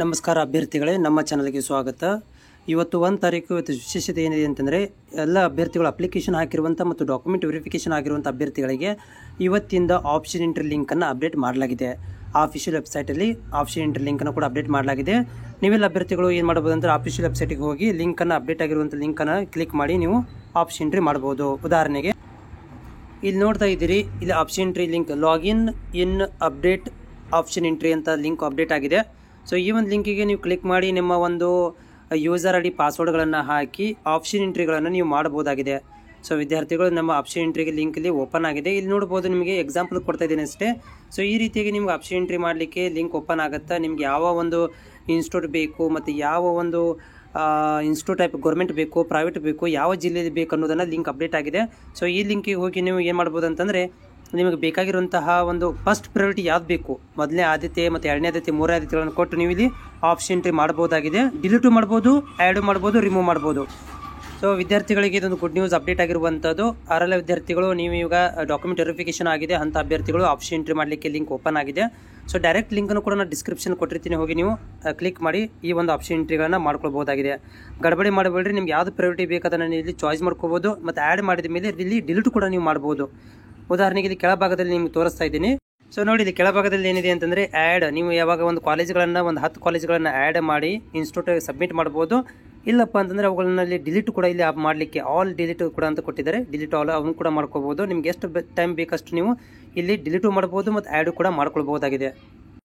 ನಮಸ್ಕಾರ ಅಭ್ಯರ್ಥಿಗಳೇ, ನಮ್ಮ ಚಾನಲ್ಗೆ ಸ್ವಾಗತ. ಇವತ್ತು 1 ತಾರೀಕು. ಇವತ್ತು ವಿಶೇಷತೆ ಏನಿದೆ ಅಂತಂದರೆ, ಎಲ್ಲ ಅಭ್ಯರ್ಥಿಗಳು ಅಪ್ಲಿಕೇಶನ್ ಹಾಕಿರುವಂಥ ಮತ್ತು ಡಾಕ್ಯುಮೆಂಟ್ ವೆರಿಫಿಕೇಷನ್ ಆಗಿರುವಂಥ ಅಭ್ಯರ್ಥಿಗಳಿಗೆ ಇವತ್ತಿಂದ ಆಪ್ಷನ್ ಎಂಟ್ರಿ ಲಿಂಕನ್ನು ಅಪ್ಡೇಟ್ ಮಾಡಲಾಗಿದೆ. ಆಫಿಷಿಯಲ್ ವೆಬ್ಸೈಟಲ್ಲಿ ಆಪ್ಷನ್ ಎಂಟ್ರಿ ಲಿಂಕನ್ನು ಕೂಡ ಅಪ್ಡೇಟ್ ಮಾಡಲಾಗಿದೆ. ನೀವೆಲ್ಲ ಅಭ್ಯರ್ಥಿಗಳು ಏನು ಮಾಡ್ಬೋದು ಅಂದರೆ, ಆಫಿಷಿಯಲ್ ವೆಬ್ಸೈಟಿಗೆ ಹೋಗಿ ಲಿಂಕನ್ನು ಅಪ್ಡೇಟ್ ಆಗಿರುವಂಥ ಲಿಂಕನ್ನು ಕ್ಲಿಕ್ ಮಾಡಿ ನೀವು ಆಪ್ಷನ್ ಎಂಟ್ರಿ ಮಾಡ್ಬೋದು. ಉದಾಹರಣೆಗೆ ಇಲ್ಲಿ ನೋಡ್ತಾ ಇದ್ದೀರಿ, ಇಲ್ಲಿ ಆಪ್ಷನ್ ಎಂಟ್ರಿ ಲಿಂಕ್ ಲಾಗಿನ್ ಇನ್ ಅಪ್ಡೇಟ್ ಆಪ್ಷನ್ ಎಂಟ್ರಿ ಅಂತ ಲಿಂಕ್ ಅಪ್ಡೇಟ್ ಆಗಿದೆ. ಸೊ ಈ ಒಂದು ಲಿಂಕಿಗೆ ನೀವು ಕ್ಲಿಕ್ ಮಾಡಿ ನಿಮ್ಮ ಒಂದು ಯೂಸರ್ ಐ ಡಿ ಪಾಸ್ವರ್ಡ್ಗಳನ್ನು ಹಾಕಿ ಆಪ್ಷನ್ ಎಂಟ್ರಿಗಳನ್ನು ನೀವು ಮಾಡಬಹುದಾಗಿದೆ. ಸೊ ವಿದ್ಯಾರ್ಥಿಗಳು, ನಮ್ಮ ಆಪ್ಷನ್ ಎಂಟ್ರಿಗೆ ಲಿಂಕ್ ಇಲ್ಲಿ ಓಪನ್ ಆಗಿದೆ. ಇಲ್ಲಿ ನೋಡ್ಬೋದು, ನಿಮಗೆ ಎಕ್ಸಾಂಪಲ್ ಕೊಡ್ತಾ ಇದ್ದೀನಿ ಅಷ್ಟೇ. ಸೊ ಈ ರೀತಿಯಾಗಿ ನಿಮ್ಗೆ ಆಪ್ಷನ್ ಎಂಟ್ರಿ ಮಾಡಲಿಕ್ಕೆ ಲಿಂಕ್ ಓಪನ್ ಆಗುತ್ತಾ. ನಿಮ್ಗೆ ಯಾವ ಒಂದು ಇನ್ಸ್ಟಿಟ್ಯೂಟ್ ಬೇಕು ಮತ್ತು ಯಾವ ಒಂದು ಇನ್ಸ್ಟಿಟ್ಯೂಟ್ ಟೈಪ್ ಗೌರ್ಮೆಂಟ್ ಬೇಕು, ಪ್ರೈವೇಟ್ ಬೇಕು, ಯಾವ ಜಿಲ್ಲೆಯಲ್ಲಿ ಬೇಕು ಅನ್ನೋದನ್ನು ಲಿಂಕ್ ಅಪ್ಡೇಟ್ ಆಗಿದೆ. ಸೊ ಈ ಲಿಂಕಿಗೆ ಹೋಗಿ ನೀವು ಏನು ಮಾಡ್ಬೋದು ಅಂತಂದರೆ, ನಿಮಗೆ ಬೇಕಾಗಿರುವಂತಹ ಒಂದು ಫಸ್ಟ್ ಪ್ರಯಾರಿಟಿ ಯಾವ್ದು ಬೇಕು, ಮೊದಲನೇ ಆದ್ಯತೆ ಮತ್ತು ಎರಡನೇ ಆದ್ಯತೆ, ಮೂರನೇ ಆದ್ಯತೆಗಳನ್ನು ಕೊಟ್ಟು ನೀವು ಇಲ್ಲಿ ಆಪ್ಷನ್ ಎಂಟ್ರಿ ಮಾಡಬಹುದಾಗಿದೆ. ಡಿಲೀಟು ಮಾಡ್ಬೋದು, ಆ್ಯಡ್ ಮಾಡ್ಬೋದು, ರಿಮೂವ್ ಮಾಡ್ಬೋದು. ಸೊ ವಿದ್ಯಾರ್ಥಿಗಳಿಗೆ ಇದೊಂದು ಗುಡ್ ನ್ಯೂಸ್ ಅಪ್ಡೇಟ್ ಆಗಿರುವಂಥದ್ದು. ಆರೆಲ್ಲ ವಿದ್ಯಾರ್ಥಿಗಳು, ನೀವು ಈಗ ಡಾಕ್ಯುಮೆಂಟ್ ವೆರಿಫಿಕೇಷನ್ ಆಗಿದೆ ಅಂಥ ಅಭ್ಯರ್ಥಿಗಳು ಆಪ್ಷನ್ ಎಂಟ್ರಿ ಮಾಡಲಿಕ್ಕೆ ಲಿಂಕ್ ಓಪನ್ ಆಗಿದೆ. ಸೊ ಡೈರೆಕ್ಟ್ ಲಿಂಕನ್ನು ಕೂಡ ನಾನು ಡಿಸ್ಕ್ರಿಪ್ಷನ್ ಕೊಟ್ಟಿರ್ತೀನಿ, ಹೋಗಿ ನೀವು ಕ್ಲಿಕ್ ಮಾಡಿ ಈ ಒಂದು ಆಪ್ಷನ್ ಎಂಟ್ರಿಗಳನ್ನು ಮಾಡ್ಕೊಳ್ಬಹುದಾಗಿದೆ. ಗಡಬಡಿ ಮಾಡಬೇಡ್ರಿ, ನಿಮ್ಗೆ ಯಾವುದು ಪ್ರಯಾರಿಟಿ ಬೇಕು ಅದನ್ನು ನೀವು ಇಲ್ಲಿ ಚಾಯ್ಸ್ ಮಾಡ್ಕೋಬೋದು. ಮತ್ತು ಆ್ಯಡ್ ಮಾಡಿದ ಮೇಲೆ ಇಲ್ಲಿ ಡಿಲೀಟ್ ಕೂಡ ನೀವು ಮಾಡ್ಬೋದು. ಉದಾಹರಣೆಗೆ ಇಲ್ಲಿ ಕೆಳಭಾಗದಲ್ಲಿ ನಿಮ್ಗೆ ತೋರಿಸ್ತಾ ಇದ್ದೀನಿ. ಸೊ ನೋಡಿ, ಇಲ್ಲಿ ಕೆಳಭಾಗದಲ್ಲಿ ಏನಿದೆ ಅಂತಂದರೆ ಆ್ಯಡ್. ನೀವು ಯಾವಾಗ ಒಂದು ಕಾಲೇಜ್ಗಳನ್ನು, ಒಂದು 10 ಕಾಲೇಜ್ಗಳನ್ನು ಆ್ಯಡ್ ಮಾಡಿ ಇನ್ಸ್ಟಿಟ್ಯೂಟ್ ಸಬ್ಮಿಟ್ ಮಾಡ್ಬೋದು. ಇಲ್ಲಪ್ಪ ಅಂತಂದರೆ ಅವುಗಳಲ್ಲಿ ಡಿಲೀಟ್ ಕೂಡ ಇಲ್ಲಿ ಮಾಡಲಿಕ್ಕೆ ಆಲ್ ಡಿಲೀಟ್ ಕೂಡ ಅಂತ ಕೊಟ್ಟಿದ್ದಾರೆ. ಡಿಲೀಟ್ ಆಲ್ ಅವನು ಕೂಡ ಮಾಡ್ಕೋಬೋದು. ನಿಮ್ಗೆ ಎಷ್ಟು ಟೈಮ್ ಬೇಕಷ್ಟು ನೀವು ಇಲ್ಲಿ ಡಿಲೀಟು ಮಾಡ್ಬೋದು ಮತ್ತು ಆ್ಯಡ್ ಕೂಡ ಮಾಡ್ಕೊಳ್ಬಹುದಾಗಿದೆ.